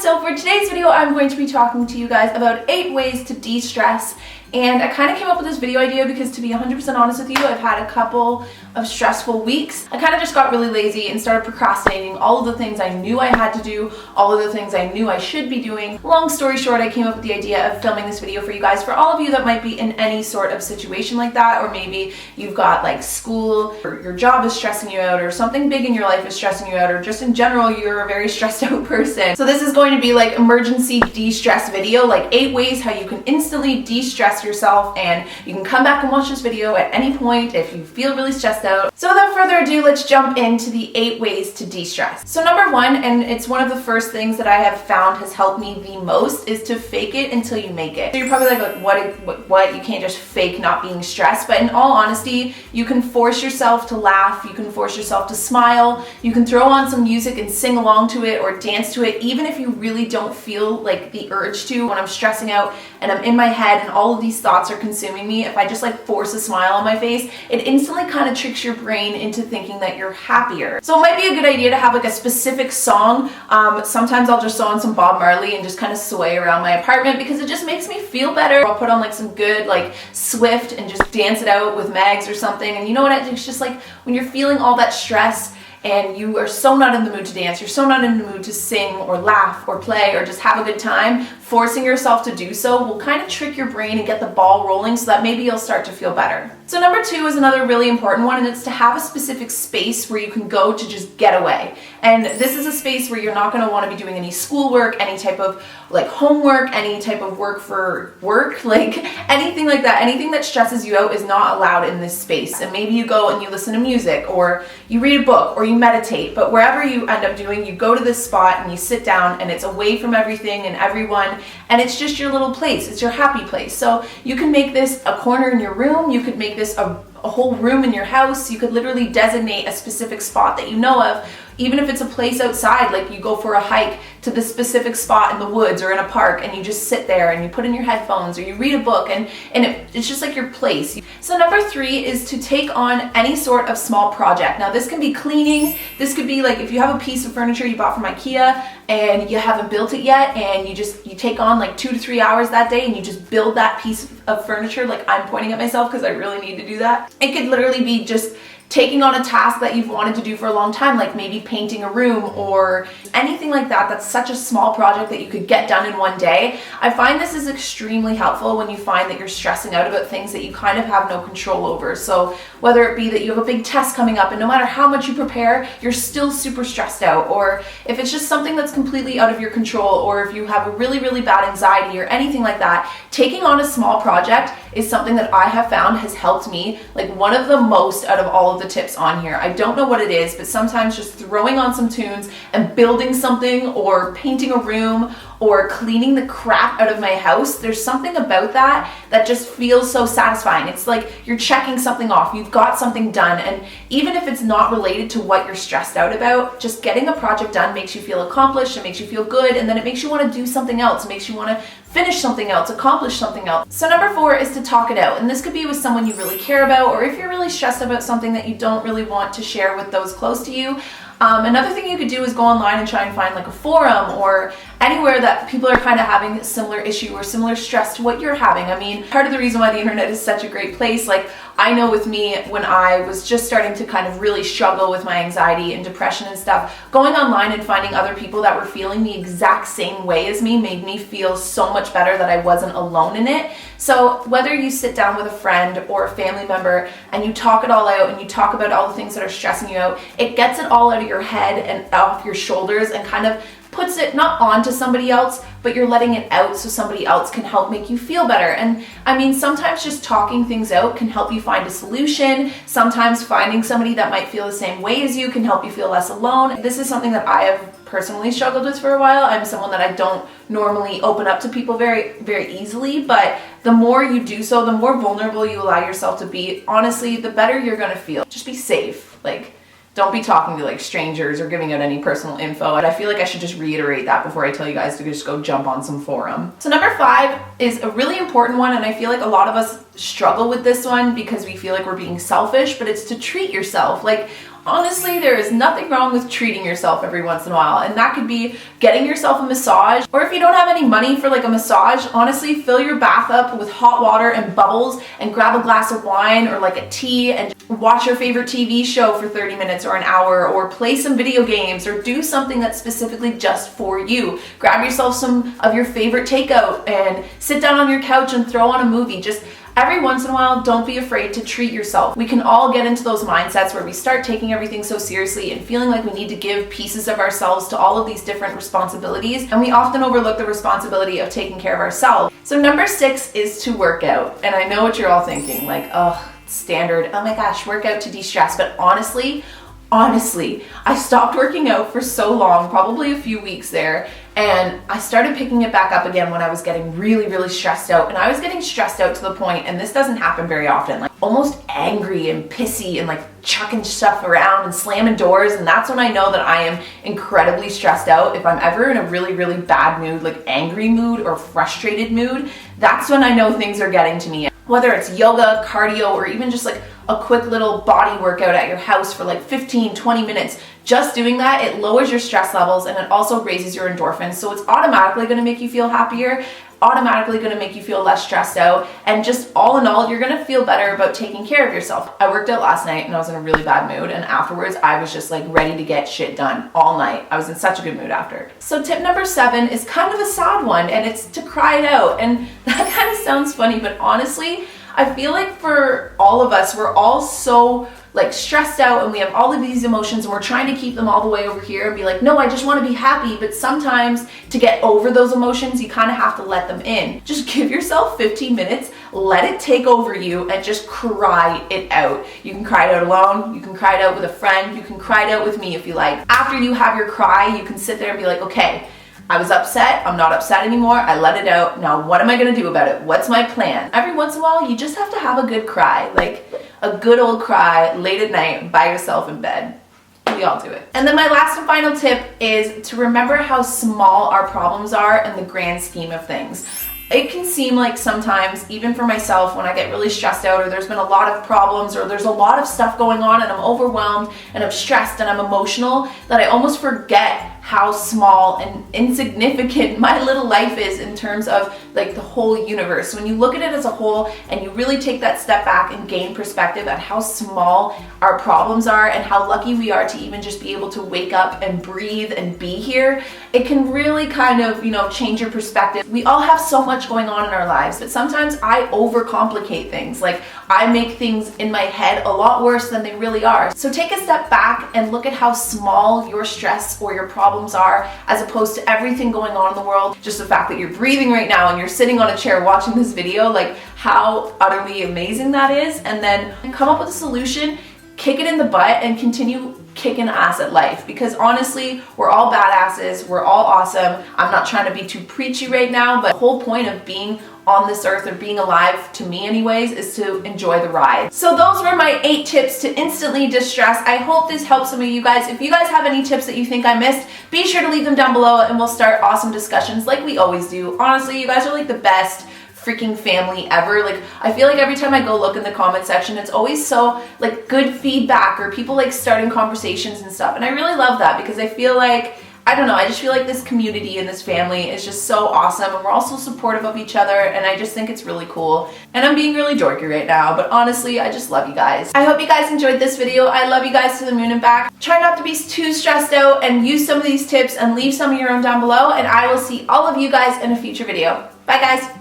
So for today's video, I'm going to be talking to you guys about 8 ways to de-stress. And I kind of came up with this video idea because, to be 100% honest with you, I've had a couple of stressful weeks. I kind of just got really lazy and started procrastinating all of the things I knew I had to do, all of the things I knew I should be doing. Long story short, I came up with the idea of filming this video for you guys, for all of you that might be in any sort of situation like that, or maybe you've got like school, or your job is stressing you out, or something big in your life is stressing you out, or just in general, you're a very stressed out person. So this is going to be like emergency de-stress video, like 8 ways how you can instantly de-stress yourself, and you can come back and watch this video at any point if you feel really stressed out. So without further ado, let's jump into the 8 ways to de-stress. So number 1, and it's one of the first things that I have found has helped me the most, is to fake it until you make it. So you're probably like, what? You can't just fake not being stressed. But in all honesty, you can force yourself to laugh, you can force yourself to smile, you can throw on some music and sing along to it or dance to it, even if you really don't feel like the urge to. When I'm stressing out and I'm in my head and all of these thoughts are consuming me, if I just like force a smile on my face, it instantly kind of tricks your brain into thinking that you're happier. So it might be a good idea to have like a specific song. Sometimes I'll just throw on some Bob Marley and just kind of sway around my apartment because it just makes me feel better. I'll put on like some good like Swift and just dance it out with Mags or something. And you know what? It's just like when you're feeling all that stress and you are so not in the mood to dance, you're so not in the mood to sing or laugh or play or just have a good time, forcing yourself to do so will kind of trick your brain and get the ball rolling so that maybe you'll start to feel better. So number 2 is another really important one, and it's to have a specific space where you can go to just get away. And this is a space where you're not going to want to be doing any schoolwork, any type of like homework, any type of work for work, like anything like that. Anything that stresses you out is not allowed in this space. And maybe you go and you listen to music, or you read a book, or you meditate, but wherever you end up doing, you go to this spot and you sit down and it's away from everything and everyone, and it's just your little place. It's your happy place. So you can make this a corner in your room, you could make this a whole room in your house. You could literally designate a specific spot that you know of, even if it's a place outside, like you go for a hike to this specific spot in the woods or in a park and you just sit there and you put in your headphones or you read a book, and it's just like your place. So number 3 is to take on any sort of small project. Now this can be cleaning, this could be like if you have a piece of furniture you bought from IKEA and you haven't built it yet, and you take on like 2 to 3 hours that day and you just build that piece of furniture. Like I'm pointing at myself because I really need to do that. It could literally be just taking on a task that you've wanted to do for a long time, like maybe painting a room or anything like that. That's such a small project that you could get done in one day. I find this is extremely helpful when you find that you're stressing out about things that you kind of have no control over. So whether it be that you have a big test coming up and no matter how much you prepare, you're still super stressed out, or if it's just something that's completely out of your control, or if you have a really, really bad anxiety or anything like that, taking on a small project is something that I have found has helped me like one of the most out of all of the tips on here. I don't know what it is, but sometimes just throwing on some tunes and building something or painting a room or cleaning the crap out of my house, there's something about that that just feels so satisfying. It's like you're checking something off, you've got something done, and even if it's not related to what you're stressed out about, just getting a project done makes you feel accomplished, it makes you feel good, and then it makes you want to do something else, it makes you want to finish something else, accomplish something else. So number 4 is to talk it out, and this could be with someone you really care about, or if you're really stressed about something that you don't really want to share with those close to you. Another thing you could do is go online and try and find like a forum or anywhere that people are kind of having a similar issue or similar stress to what you're having. I mean, part of the reason why the internet is such a great place, like I know with me when I was just starting to kind of really struggle with my anxiety and depression and stuff, going online and finding other people that were feeling the exact same way as me made me feel so much better that I wasn't alone in it. So whether you sit down with a friend or a family member and you talk it all out and you talk about all the things that are stressing you out, it gets it all out of your head and off your shoulders and kind of puts it not onto somebody else, but you're letting it out so somebody else can help make you feel better. And I mean, sometimes just talking things out can help you find a solution. Sometimes finding somebody that might feel the same way as you can help you feel less alone. This is something that I have personally struggled with for a while. I'm someone that I don't normally open up to people very, very easily, but the more you do so, the more vulnerable you allow yourself to be, honestly, the better you're gonna feel. Just be safe. Like, don't be talking to like strangers or giving out any personal info. And I feel like I should just reiterate that before I tell you guys to just go jump on some forum. So number 5 is a really important one, and I feel like a lot of us struggle with this one because we feel like we're being selfish, but it's to treat yourself. Like Honestly, there is nothing wrong with treating yourself every once in a while, and that could be getting yourself a massage, or if you don't have any money for like a massage, honestly, fill your bath up with hot water and bubbles and grab a glass of wine or like a tea and watch your favorite TV show for 30 minutes or an hour, or play some video games, or do something that's specifically just for you. Grab yourself some of your favorite takeout and sit down on your couch and throw on a movie. Just every once in a while, don't be afraid to treat yourself. We can all get into those mindsets where we start taking everything so seriously and feeling like we need to give pieces of ourselves to all of these different responsibilities, and we often overlook the responsibility of taking care of ourselves. So number 6 is to work out. And I know what you're all thinking, like, oh, standard, oh my gosh, work out to de-stress. But honestly, I stopped working out for so long, probably a few weeks there, and I started picking it back up again when I was getting really stressed out. And I was getting stressed out to the point, and this doesn't happen very often, like almost angry and pissy and like chucking stuff around and slamming doors. And that's when I know that I am incredibly stressed out. If I'm ever in a really bad mood, like angry mood or frustrated mood, that's when I know things are getting to me. Whether it's yoga, cardio, or even just like a quick little body workout at your house for like 15-20 minutes, just doing that, it lowers your stress levels and it also raises your endorphins. So it's automatically going to make you feel happier, automatically going to make you feel less stressed out, and just all in all, you're going to feel better about taking care of yourself. I worked out last night and I was in a really bad mood, and afterwards I was just like ready to get shit done all night. I was in such a good mood after. So tip number 7 is kind of a sad one, and it's to cry it out. And that kind of sounds funny, but honestly, I feel like for all of us, we're all so like stressed out and we have all of these emotions and we're trying to keep them all the way over here and be like, no, I just want to be happy. But sometimes to get over those emotions, you kind of have to let them in. Just give yourself 15 minutes, let it take over you, and just cry it out. You can cry it out alone, you can cry it out with a friend, you can cry it out with me if you like. After you have your cry, you can sit there and be like, okay, I was upset, I'm not upset anymore, I let it out, now what am I gonna do about it? What's my plan? Every once in a while, you just have to have a good cry, like a good old cry late at night by yourself in bed. We all do it. And then my last and final tip is to remember how small our problems are in the grand scheme of things. It can seem like sometimes, even for myself, when I get really stressed out or there's been a lot of problems or there's a lot of stuff going on and I'm overwhelmed and I'm stressed and I'm emotional, that I almost forget how small and insignificant my little life is in terms of like the whole universe. When you look at it as a whole and you really take that step back and gain perspective at how small our problems are and how lucky we are to even just be able to wake up and breathe and be here, it can really kind of, change your perspective. We all have so much going on in our lives, but sometimes I overcomplicate things. Like I make things in my head a lot worse than they really are. So take a step back and look at how small your stress or your problems are, as opposed to everything going on in the world. Just the fact that you're breathing right now and you're sitting on a chair watching this video, like how utterly amazing that is. And then come up with a solution, kick it in the butt, and continue kicking ass at life. Because honestly, we're all badasses, we're all awesome. I'm not trying to be too preachy right now, but the whole point of being on this earth, or being alive, to me anyways, is to enjoy the ride. So those were my 8 tips to instantly distress. I hope this helps some of you guys. If you guys have any tips that you think I missed, be sure to leave them down below and we'll start awesome discussions like we always do. Honestly, you guys are like the best freaking family ever. Like I feel like every time I go look in the comment section, it's always so like good feedback or people like starting conversations and stuff. And I really love that because I feel like, I don't know, I just feel like this community and this family is just so awesome, and we're all so supportive of each other, and I just think it's really cool. And I'm being really dorky right now, but honestly, I just love you guys. I hope you guys enjoyed this video. I love you guys to the moon and back. Try not to be too stressed out and use some of these tips and leave some of your own down below, and I will see all of you guys in a future video. Bye guys.